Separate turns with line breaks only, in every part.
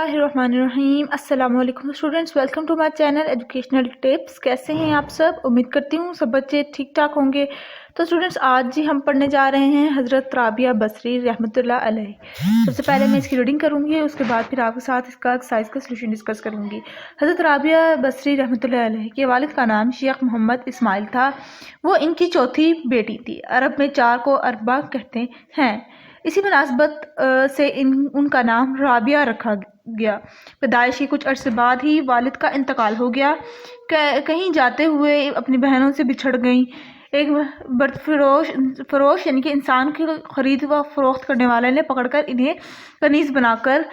बिस्मिल्लाहिर्रहमानिर्रहीम। अस्सलाम वालेकुम students, welcome to my channel educational tips. कैसे हैं आप सब? उम्मीद करती हूँ सब बच्चे ठीक ठाक होंगे। तो स्टूडेंट्स, आज जी हम पढ़ने जा रहे हैं हज़रत राबिया बसरी रहमतुल्लाह अलैह। सबसे पहले मैं इसकी रीडिंग करूँगी, उसके बाद फिर आपके साथ इसका एक्सरसाइज का सोल्यूशन डिस्कस करूँगी। हज़रत राबिया बसरी रहमतुल्लाह अलैह के वालिद का नाम शेख मोहम्मद इस्माइल था। वो इनकी चौथी बेटी थी। अरब में 4 को अरबा कहते हैं। इसी मुनासबत से उनका नाम राबिया रखा गया। पैदाइश के कुछ अरसे बाद ही वालिद का इंतकाल हो गया। कहीं जाते हुए अपनी बहनों से बिछड़ गईं। एक बर्द फरोश यानी कि इंसान की खरीद व फरोख्त करने वाले ने पकड़कर इन्हें कनीज बनाकर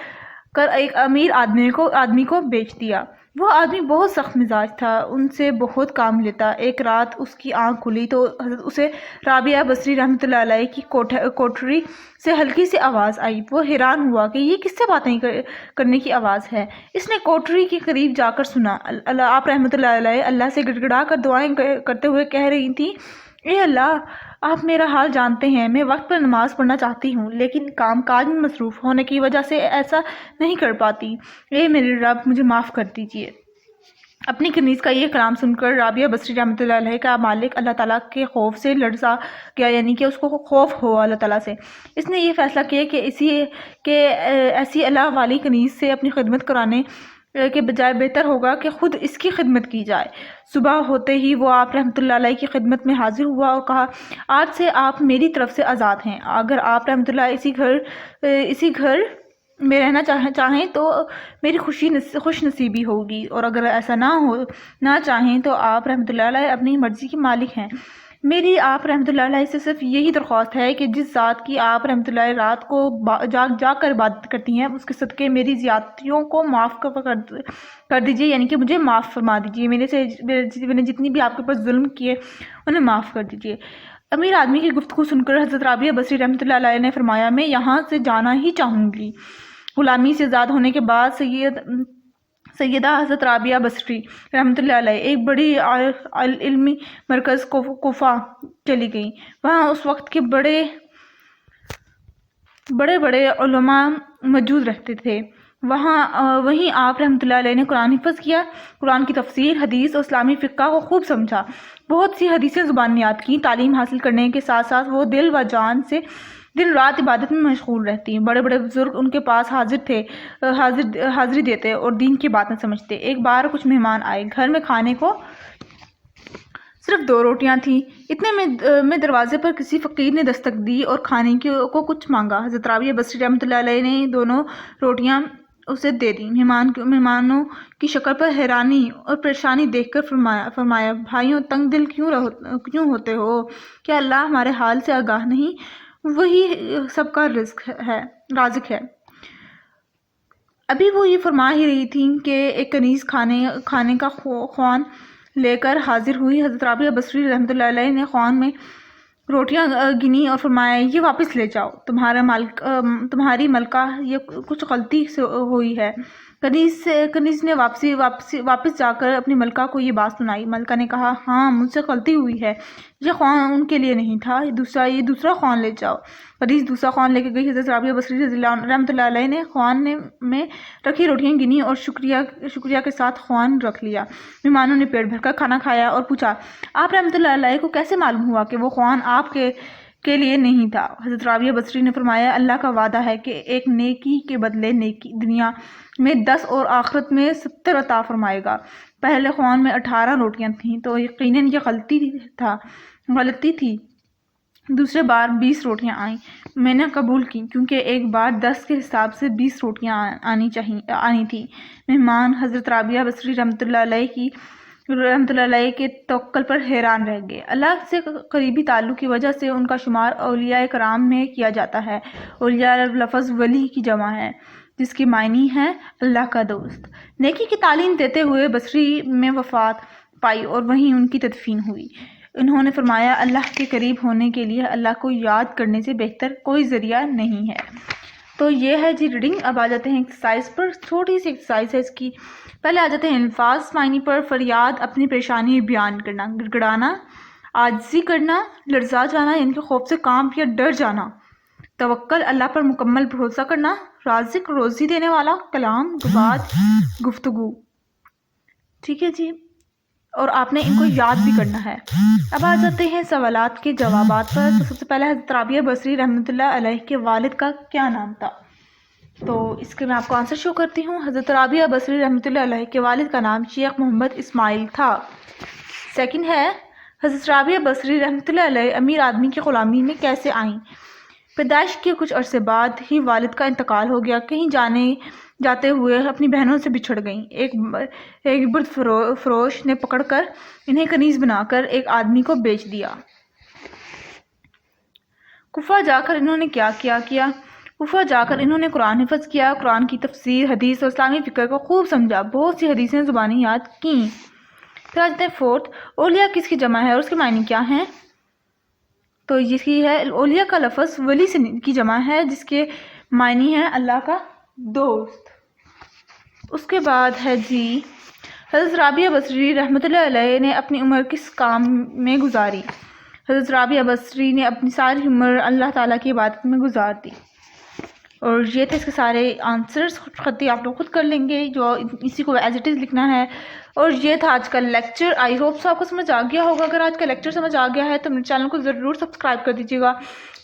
एक अमीर आदमी को बेच दिया। वो आदमी बहुत सख्त मिजाज था, उनसे बहुत काम लेता। एक रात उसकी आंख खुली तो उसे राबिया बसरी रहमतुल्लाह अलैह की कोठरी से हल्की सी आवाज़ आई। वो हैरान हुआ कि ये किससे बातें करने की आवाज़ है। इसने कोठरी के करीब जाकर सुना। आप रहमतुल्लाह अलैह अल्लाह से गिड़गिड़ा कर दुआएं करते हुए कह रही थी, ए अल्लाह, आप मेरा हाल जानते हैं। मैं वक्त पर नमाज पढ़ना चाहती हूँ, लेकिन काम काज में मसरूफ़ होने की वजह से ऐसा नहीं कर पाती। ए मेरे रब, मुझे माफ़ कर दीजिए। अपनी कनीज़ का ये कलाम सुनकर राबिया बसरी रहमतुल्लाह अलैह का मालिक अल्लाह ताला के खौफ से लड़सा गया, यानी कि उसको खौफ हो अल्लाह ताला से। इसने ये फ़ैसला किया कि ऐसी अल्लाह वाली कनीज़ से अपनी खिदमत कराने के बजाय बेहतर होगा कि खुद इसकी खिदमत की जाए। सुबह होते ही वो आप रहमतुल्लाह अलैह की खिदमत में हाजिर हुआ और कहा, आज से आप मेरी तरफ से आज़ाद हैं। अगर आप रहमतुल्लाह इसी घर में रहना चाहें तो मेरी खुश नसीबी होगी, और अगर ऐसा ना चाहें तो आप रहमतुल्लाह अलैह अपनी मर्जी के मालिक हैं। मेरी आप रहमतुल्लाह अलैह से सिर्फ यही दरख्वास्त है कि जिस ज़ात की आप रहमतुल्लाह रात को जाग कर इबादत करती हैं, उसके सदक़े मेरी ज़ियादतियों को माफ़ कर दीजिए, यानी कि मुझे माफ़ फरमा दीजिए। मैंने जितनी भी आपके ऊपर जुल्म किए उन्हें माफ़ कर दीजिए। अमीर आदमी की गुफ्तगू सुनकर हज़रत राबिया बसरी रहमतुल्लाह अलैह ने फरमाया, मैं यहाँ से जाना ही चाहूँगी। गुलामी से आज़ाद होने के बाद सैयदा हज़रत राबिया बसरी रहमतुल्लाह अलैह एक बड़ी इल्मी मरकज़ कोफा चली गई। वहाँ उस वक्त के बड़े उलमा मौजूद रहते थे। वहीं आप रहमतुल्लाह अलैह ने कुरान हिफ़्ज़ किया, कुरान की तफसीर, हदीस और इस्लामी फ़िक़्ह को खूब समझा। बहुत सी हदीसें ज़ुबान याद की। तालीम हासिल करने के साथ साथ वो दिल व जान से दिन रात इबादत में मशगूल रहती। बड़े बड़े बुजुर्ग उनके पास हाजिरी देते और दीन की बातें समझते। एक बार कुछ मेहमान आए। घर में खाने को सिर्फ 2 रोटियां थीं। इतने में दरवाजे पर किसी फ़कीर ने दस्तक दी और खाने को कुछ मांगा। हज़रत राबिया बसरी रहमतुल्लाह अलैह ने दोनों रोटियां उसे दे दी। मेहमानों की शक्ल पर हैरानी और परेशानी देखकर फरमाया, भाइयों, तंग दिल क्यों होते हो? क्या अल्लाह हमारे हाल से आगाह नहीं? वही सबका राज़िक है। अभी वो ये फरमा ही रही थी कि एक कनीज़ खाने का ख्वान लेकर हाजिर हुई। हज़रत राबिया बसरी रहमतुल्लाह अलैह ने ख्वान में रोटियां गिनी और फरमाया, ये वापस ले जाओ, तुम्हारी मलका ये कुछ गलती से हुई है। कनीज़ ने वापस जाकर अपनी मलका को ये बात सुनाई। मलका ने कहा, हाँ, मुझसे गलती हुई है, ये ख्वान उनके लिए नहीं था, ये दूसरा ख्वान ले जाओ। कनीज़ दूसरा ख्वान लेके गई। हज़रत राबिया बसरी रहमतुल्लाह अलैह ने ख्वान में रखी रोटियां गिनी और शुक्रिया के साथ ख्वान रख लिया। मेहमानों ने पेट भरकर खाना खाया और पूछा, आप रहमतुल्लाह अलैह को कैसे मालूम हुआ कि वो ख्वान आपके लिए नहीं था? हज़रत राबिया बसरी ने फरमाया, अल्लाह का वादा है कि एक नेकी के बदले नेकी दुनिया में 10 और आखिरत में 70 अता फरमाएगा। पहले ख्वान में 18 रोटियां थीं, तो यकीनन ये गलती थी। दूसरे बार 20 रोटियां आईं। मैंने कबूल की, क्योंकि एक बार 10 के हिसाब से 20 रोटियां आनी थी। मेहमान हज़रत राबिया बसरी रहमतुल्लाह अलैह के तवक्कुल पर हैरान रह गए। अल्लाह से करीबी ताल्लुक़ की वजह से उनका शुमार औलिया कराम में किया जाता है। औलिया लफ्ज़ वली की जमा है, जिसकी मायनी है अल्लाह का दोस्त। नेकी की तालीम देते हुए बसरी में वफ़ात पाई और वहीं उनकी तदफीन हुई। उन्होंने फरमाया, अल्लाह के करीब होने के लिए अल्लाह को याद करने से बेहतर कोई ज़रिया नहीं है। तो ये है जी रीडिंग। अब आ जाते हैं एक्सरसाइज पर। छोटी सी एक्सरसाइज है इसकी। पहले आ जाते हैं अल्फाज मायने पर। फरियाद, अपनी परेशानी बयान करना। गिड़गिड़ाना, आजिज़ी करना, लर्जा जाना यानी कि खौफ से कांप या डर जाना। तवक्कल, अल्लाह पर मुकम्मल भरोसा करना। رازق روزی دینے والا، کلام بعد گفتگو. ٹھیک ہے جی، اور آپ نے ان کو یاد بھی کرنا ہے. اب آ جاتے ہیں سوالات کے جوابات پر. تو سب سے پہلے حضرت رابعہ بصری رحمۃ اللہ علیہ کے والد کا کیا نام تھا؟ تو اس کے میں آپ کو آنسر شو کرتی ہوں. حضرت رابعہ بصری رحمۃ اللہ علیہ کے والد کا نام شیخ محمد اسماعیل تھا. سیکنڈ ہے، حضرت رابعہ بصری رحمۃ اللہ علیہ امیر آدمی کی غلامی میں کیسے آئیں؟ پیدائش کے کچھ عرصے بعد ہی والد کا انتقال ہو گیا. کہیں جاتے ہوئے اپنی بہنوں سے بچھڑ گئیں. ایک برد فروش نے پکڑ کر انہیں کنیز بنا کر ایک آدمی کو بیچ دیا. کوفہ جا کر انہوں نے کیا کیا؟ کوفہ جا کر انہوں نے قرآن حفظ کیا، قرآن کی تفسیر، حدیث اور اسلامی فقہ کو خوب سمجھا، بہت سی حدیثیں زبانی یاد کیں. پھر آ جاتے ہیں فورتھ، اولیاء کس کی جمع ہے اور اس کے معنی کیا ہیں؟ تو یہ ہے اولیاء کا لفظ ولی سے کی جمع ہے جس کے معنی ہے اللہ کا دوست. اس کے بعد ہے جی، حضرت رابعہ بصری رحمۃ اللہ علیہ نے اپنی عمر کس کام میں گزاری؟ حضرت رابعہ بصری نے اپنی ساری عمر اللہ تعالیٰ کی عبادت میں گزار دی. اور یہ تھے اس کے سارے آنسرز، خطی آپ لوگ خود کر لیں گے، جو اسی کو ایز اٹ از لکھنا ہے. اور یہ تھا آج کا لیکچر. آئی ہوپ سو آپ کو سمجھ آ گیا ہوگا. اگر آج کا لیکچر سمجھ آ گیا ہے تو میرے چینل کو ضرور سبسکرائب کر دیجیے گا،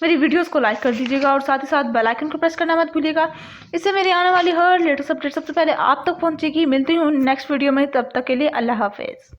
میری ویڈیوز کو لائک کر دیجیے گا، اور ساتھ ہی ساتھ بیل آئکن کو پریس کرنا مت بھولیے گا. اس سے میری آنے والی ہر لیٹسٹ اپڈیٹ سب سے پہلے آپ تک پہنچے گی. ملتی ہوں نیکسٹ ویڈیو میں، تب تک کے لیے اللہ حافظ.